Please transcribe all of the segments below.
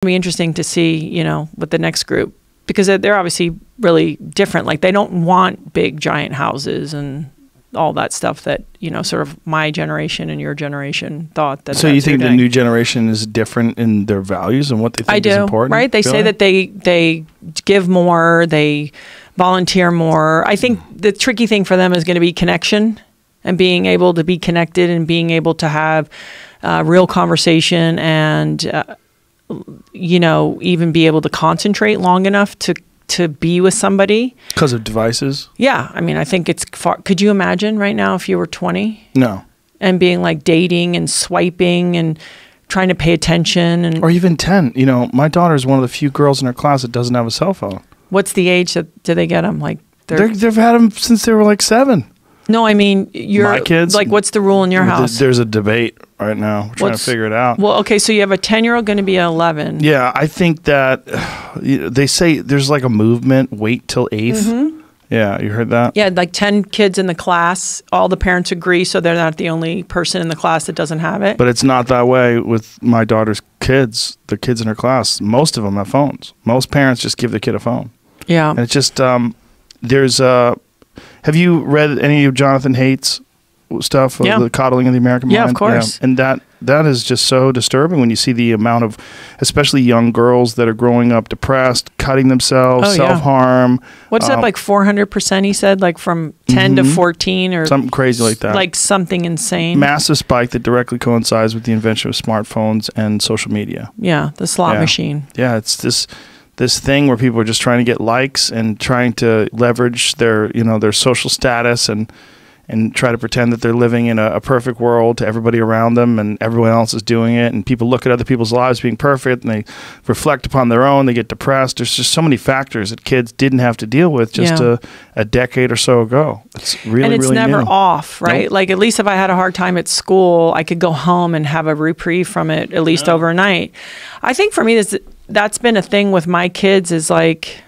be interesting to see, you know, with the next group, because they're obviously really different. Like they don't want big giant houses and all that stuff that, you know, sort of my generation and your generation thought that. So you think the new generation is different in their values and what they think is important? Right? They say that they give more, they volunteer more. I think the tricky thing for them is going to be connection and being able to be connected and being able to have real conversation and, you know, even be able to concentrate long enough to be with somebody. Because of devices? Yeah. I mean, I think it's far. Could you imagine right now if you were 20? No. And being like dating and swiping and trying to pay attention. And or even 10. You know, my daughter is one of the few girls in her class that doesn't have a cell phone. What's the age that do they get them? Like they've had them since they were like 7. No, I mean, my kids. Like, what's the rule in your house? There's a debate right now. We're trying to figure it out. Well, okay, so you have a 10-year-old going to be 11. Yeah, I think that they say there's like a movement, wait till 8th. Mm-hmm. Yeah, you heard that? Yeah, like 10 kids in the class. All the parents agree, so they're not the only person in the class that doesn't have it. But it's not that way with my daughter's kids. The kids in her class, most of them have phones. Most parents just give their kid a phone. Yeah. And it's just, there's a... Have you read any of Jonathan Haidt's stuff, The Coddling of the American Mind? Yeah, of course. Yeah. And that is just so disturbing when you see the amount of, especially young girls that are growing up depressed, cutting themselves, self-harm. What's that, like 400%, he said, like from 10 to 14 or something crazy like that. Like something insane. Massive spike that directly coincides with the invention of smartphones and social media. Yeah, the slot machine. Yeah, it's this thing where people are just trying to get likes and trying to leverage their, you know, their social status and try to pretend that they're living in a perfect world to everybody around them, and everyone else is doing it. And people look at other people's lives being perfect and they reflect upon their own. They get depressed. There's just so many factors that kids didn't have to deal with just a decade or so ago. It's really, and it's really never new. Off, right? Nope. Like at least if I had a hard time at school, I could go home and have a reprieve from it at least overnight. I think for me, that's been a thing with my kids is like,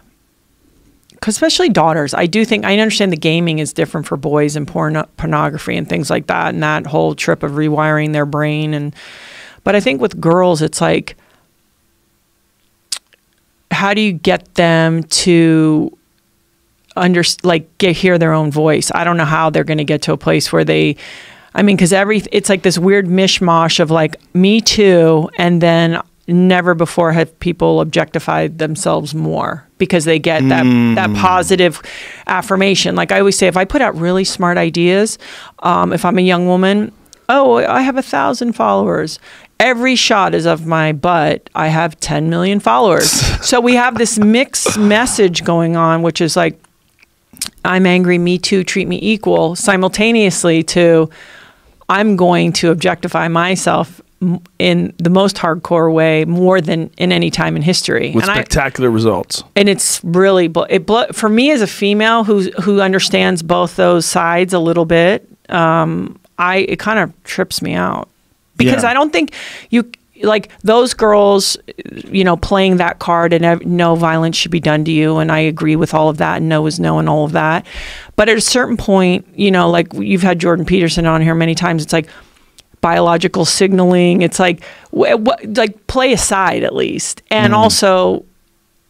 especially daughters. I do think, I understand the gaming is different for boys and pornography and things like that, and that whole trip of rewiring their brain. But I think with girls, it's like, how do you get them to hear their own voice? I don't know how they're going to get to a place where they, I mean, because it's like this weird mishmash of like, me too, and then never before have people objectified themselves more because they get that positive affirmation. Like I always say, if I put out really smart ideas, if I'm a young woman, I have 1,000 followers. Every shot is of my butt. I have 10 million followers. So we have this mixed message going on, which is like, I'm angry, me too, treat me equal, simultaneously to, I'm going to objectify myself in the most hardcore way more than in any time in history. With spectacular results. And it's really, for me as a female who understands both those sides a little bit, it kind of trips me out. Because I don't think like those girls, you know, playing that card and no violence should be done to you. And I agree with all of that. And no is no and all of that. But at a certain point, you know, like you've had Jordan Peterson on here many times. It's like, biological signaling. It's like, like play aside at least. And also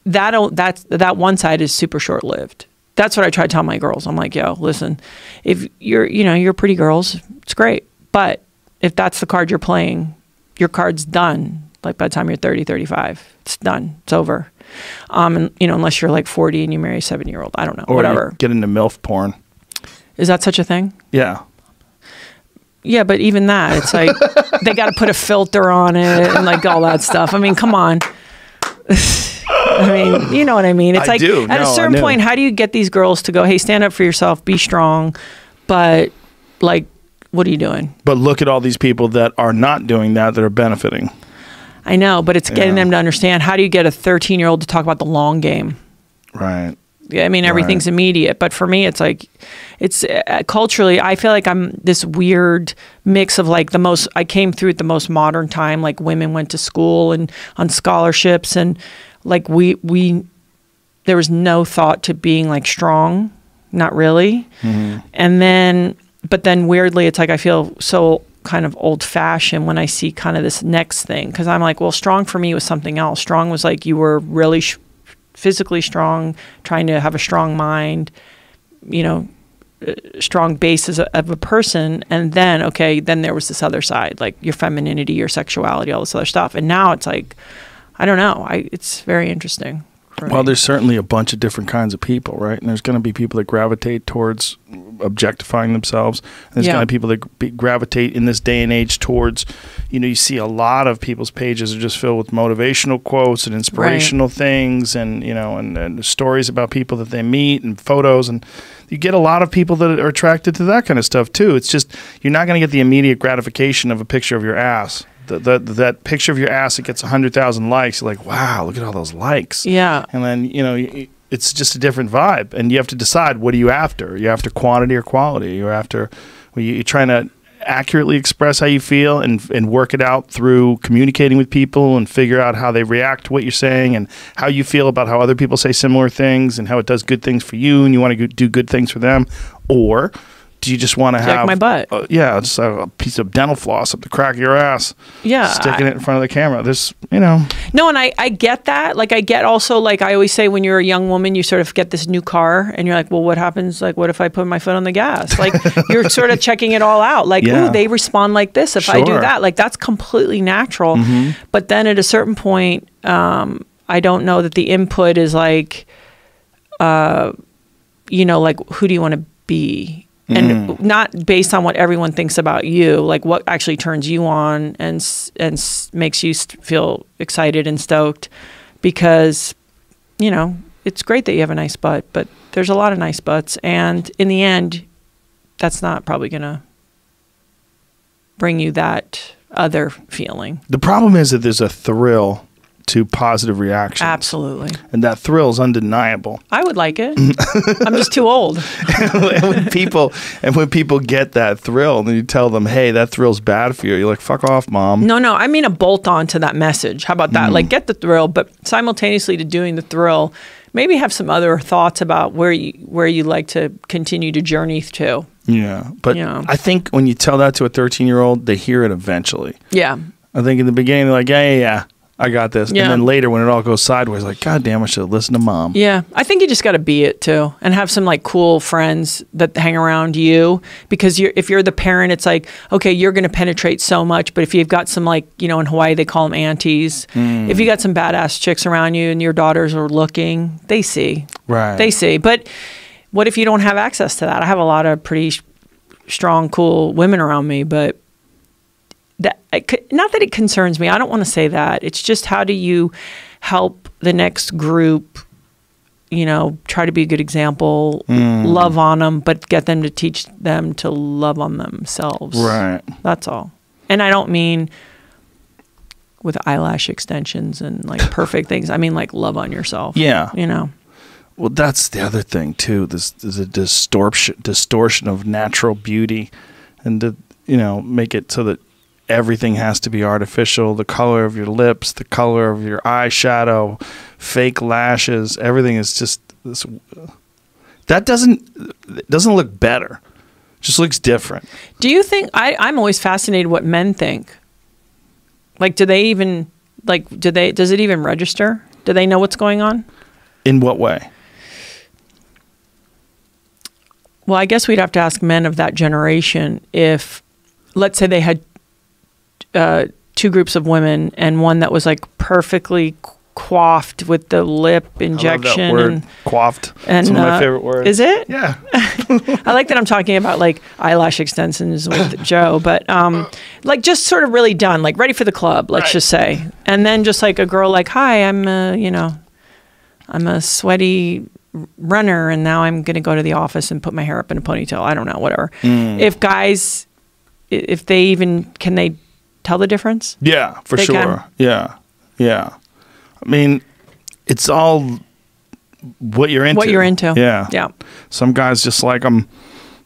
that one side is super short lived. That's what I try to tell my girls. I'm like, yo, listen, if you're pretty girls, it's great. But if that's the card you're playing, your card's done. Like by the time you're 30, 35, it's done. It's over. And, you know, unless you're like 40 and you marry a 7-year-old, I don't know, or whatever. Get into MILF porn. Is that such a thing? Yeah. Yeah, but even that, it's like they got to put a filter on it and like all that stuff. I mean, come on. I mean, you know what I mean? It's like at a certain point, how do you get these girls to go, hey, stand up for yourself, be strong, but like, what are you doing? But look at all these people that are not doing that are benefiting. I know, but it's getting them to understand. How do you get a 13-year-old to talk about the long game? Right. I mean, everything's immediate, but for me, it's like, it's culturally, I feel like I'm this weird mix of like I came through at the most modern time, like women went to school and on scholarships, and like there was no thought to being like strong, not really. Mm-hmm. But then weirdly, it's like I feel so kind of old fashioned when I see kind of this next thing. Cause I'm like, well, strong for me was something else. Strong was like, you were really physically strong, trying to have a strong mind, you know, strong basis of a person. And then, okay, then there was this other side, like your femininity, your sexuality, all this other stuff. And now it's like, I don't know. It's very interesting. Well, there's certainly a bunch of different kinds of people, right? And there's going to be people that gravitate towards objectifying themselves. And there's going to be people that gravitate in this day and age towards, you know, you see a lot of people's pages are just filled with motivational quotes and inspirational things and, you know, and stories about people that they meet and photos. And you get a lot of people that are attracted to that kind of stuff too. It's just, you're not going to get the immediate gratification of a picture of your ass. That picture of your ass that gets 100,000 likes, you're like, wow, look at all those likes. Yeah. And then, you know, it's just a different vibe. And you have to decide, what are you after? You're after quantity or quality? You're after, you're trying to accurately express how you feel and work it out through communicating with people and figure out how they react to what you're saying and how you feel about how other people say similar things and how it does good things for you and you want to do good things for them. Or do you just want to have my butt? Just a piece of dental floss up the crack of your ass. Yeah, sticking it in front of the camera. There's, you know. No, and I get that. Like, I get also, like, I always say, when you're a young woman, you sort of get this new car, and you're like, well, what happens? Like, what if I put my foot on the gas? Like, you're sort of checking it all out. Like, ooh, they respond like this if I do that. Like, that's completely natural. But then at a certain point, I don't know that the input is like, you know, like, who do you want to be? And not based on what everyone thinks about you, like what actually turns you on and makes you feel excited and stoked, because, you know, it's great that you have a nice butt, but there's a lot of nice butts, and in the end, that's not probably gonna bring you that other feeling. The problem is that there's a thrill to positive reactions. Absolutely. And that thrill is undeniable. I would like it. I'm just too old. and when people get that thrill, and then you tell them, hey, that thrill's bad for you, you're like, fuck off, mom. No, I mean a bolt on to that message. How about that? Like, get the thrill, but simultaneously to doing the thrill, maybe have some other thoughts about where you like to continue to journey to. Yeah. But I think when you tell that to a 13-year-old, they hear it eventually. Yeah. I think in the beginning, they're like, yeah. I got this. Yeah. And then later when it all goes sideways, like, God damn, I should have listened to mom. Yeah. I think you just got to be it too, and have some like cool friends that hang around you, because if you're the parent, it's like, okay, you're going to penetrate so much, but if you've got some, like, you know, in Hawaii, they call them aunties. If you got some badass chicks around you and your daughters are looking, they see. Right. They see. But what if you don't have access to that? I have a lot of pretty strong, cool women around me, but not that it concerns me. I don't want to say that. It's just, how do you help the next group, you know, try to be a good example, love on them, but get them to teach them to love on themselves. Right. That's all. And I don't mean with eyelash extensions and like perfect things. I mean like love on yourself. Yeah. You know. Well, that's the other thing too. There's a distortion of natural beauty, and to, you know, make it so that everything has to be artificial. The color of your lips, the color of your eyeshadow, fake lashes, everything is just this. That doesn't look better. It just looks different. Do you think, I'm always fascinated what men think. Like, do they even, like, does it even register? Do they know what's going on? In what way? Well, I guess we'd have to ask men of that generation if, let's say they had two groups of women, and one that was like perfectly coiffed with the lip injection. I love that word, and coiffed. It's one of my favorite words. Is it? Yeah. I like that I'm talking about like eyelash extensions with Joe, but like just sort of really done, like ready for the club, let's just say. And then just like a girl like, hi, I'm a sweaty runner, and now I'm going to go to the office and put my hair up in a ponytail. I don't know, whatever. If guys, if they even, can they tell the difference? Yeah, for sure. Can? Yeah. I mean, it's all what you're into. What you're into. Yeah. Some guys just like them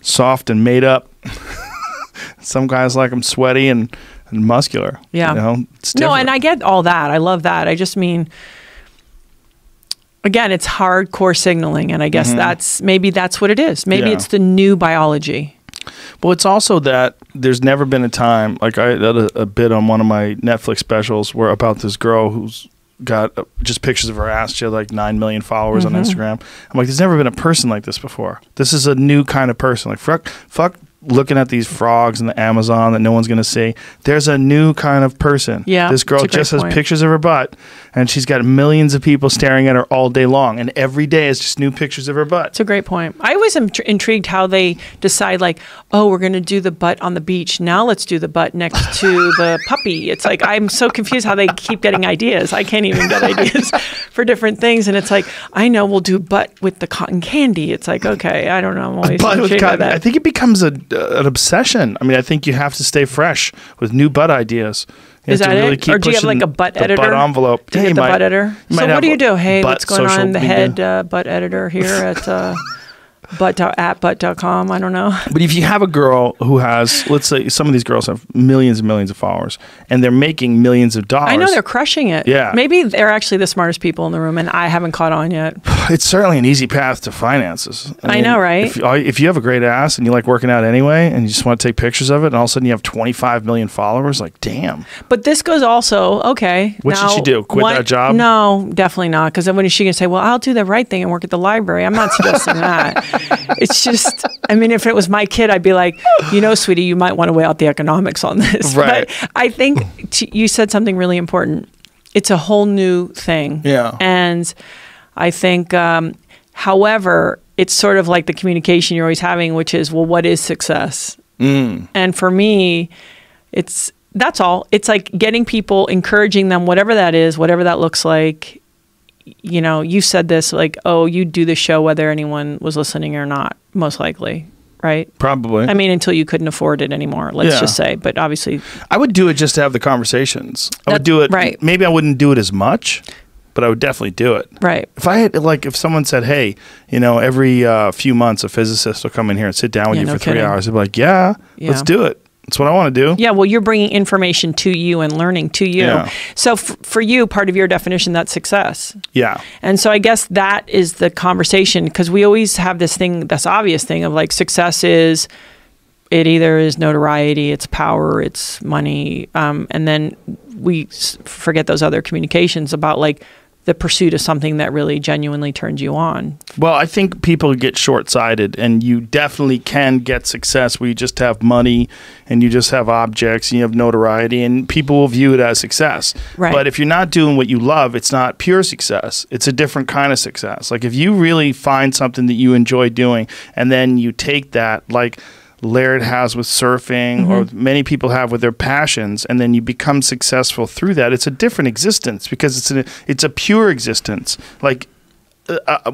soft and made up. Some guys like them sweaty and muscular. Yeah. You know, it's different. No, and I get all that. I love that. I just mean, again, it's hardcore signaling, and I guess that's what it is. Maybe it's the new biology. Well, it's also that there's never been a time, like I did a bit on one of my Netflix specials where about this girl who's got just pictures of her ass. She had like 9 million followers on Instagram. I'm like, there's never been a person like this before. This is a new kind of person. Like, fuck looking at these frogs in the Amazon that no one's going to see. There's a new kind of person. Yeah, this girl just has pictures of her butt, and she's got millions of people staring at her all day long, and every day is just new pictures of her butt. It's a great point. I always am intrigued how they decide, like, oh, we're going to do the butt on the beach. Now let's do the butt next to the puppy. It's like, I'm so confused how they keep getting ideas. I can't even get ideas for different things. And it's like, I know we'll do butt with the cotton candy. It's like, okay, I don't know. I'm always intrigued by that. I think it becomes an obsession. I mean, I think you have to stay fresh with new butt ideas. Is that really it? Or do you have like a butt editor? Butt envelope. Do you get the butt editor? So what do you do? Hey, what's going on? The head butt editor here at butt.com. I don't know. But if you have a girl who has, let's say some of these girls have millions and millions of followers and they're making millions of dollars. I know, they're crushing it. Yeah. Maybe they're actually the smartest people in the room and I haven't caught on yet. It's certainly an easy path to finances. I mean, know, right? If you have a great ass and you like working out anyway and you just want to take pictures of it and all of a sudden you have 25 million followers, like, damn. But this goes also, okay. What should she do? Quit that job? No, definitely not. Because then when is she going to say, well, I'll do the right thing and work at the library? I'm not suggesting that. It's just, I mean, if it was my kid, I'd be like, you know, sweetie, you might want to weigh out the economics on this. Right. But I think you said something really important. It's a whole new thing. Yeah. And I think, however, it's sort of like the communication you're always having, which is, well, what is success? And for me, that's all. It's like getting people, encouraging them, whatever that is, whatever that looks like. You know, you said this, like, oh, you'd do the show whether anyone was listening or not, most likely, right? Probably. I mean, until you couldn't afford it anymore, let's just say. But obviously, I would do it just to have the conversations. I would do it. Right. Maybe I wouldn't do it as much, but I would definitely do it. Right. If I had, like, if someone said, hey, you know, every few months a physicist will come in here and sit down with you for 3 hours, I'd be like, yeah, let's do it. That's what I want to do. Yeah, well, you're bringing information to you and learning to you. Yeah. So for you, part of your definition, that's success. Yeah. And so I guess that is the conversation, because we always have this thing, this obvious thing of like success is, it either is notoriety, it's power, it's money. And then we forget those other communications about like the pursuit of something that really genuinely turns you on. Well, I think people get short-sighted, and you definitely can get success where you just have money and you just have objects and you have notoriety, and people will view it as success. Right. But if you're not doing what you love, it's not pure success. It's a different kind of success. Like if you really find something that you enjoy doing and then you take that, like Laird has with surfing, or many people have with their passions, and then you become successful through that, it's a different existence because it's a pure existence. Like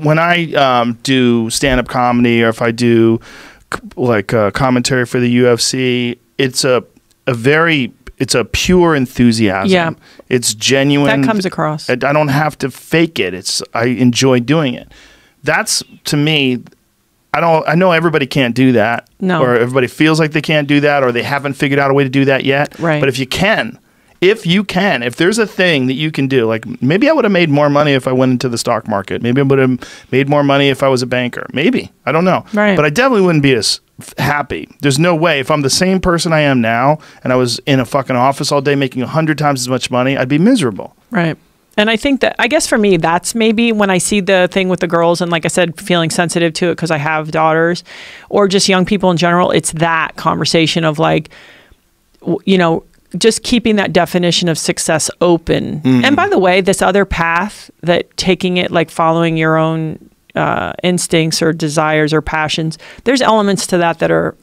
when I do stand-up comedy, or if I do like commentary for the UFC, it's a pure enthusiasm. Yeah. It's genuine. That comes across. I don't have to fake it. I enjoy doing it. That's, to me, I know everybody can't do that. No. Or everybody feels like they can't do that, or they haven't figured out a way to do that yet. Right. But if there's a thing that you can do, like maybe I would have made more money if I went into the stock market. Maybe I would have made more money if I was a banker. Maybe. I don't know. Right. But I definitely wouldn't be as happy. There's no way. If I'm the same person I am now and I was in a fucking office all day making 100 times as much money, I'd be miserable. Right. And I think that, I guess for me, that's maybe when I see the thing with the girls and, like I said, feeling sensitive to it because I have daughters, or just young people in general, it's that conversation of like, you know, just keeping that definition of success open. And by the way, this other path, that taking it, like following your own instincts or desires or passions, there's elements to that are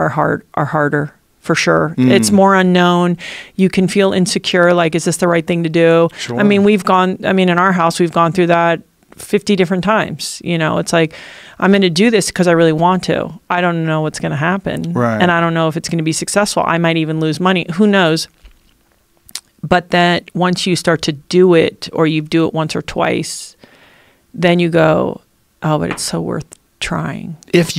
harder. For sure. It's more unknown. You can feel insecure, like, is this the right thing to do? Sure. I mean, in our house, we've gone through that 50 different times. You know, it's like, I'm going to do this because I really want to. I don't know what's going to happen. Right. And I don't know if it's going to be successful. I might even lose money. Who knows? But that once you start to do it, or you do it once or twice, then you go, oh, but it's so worth trying. If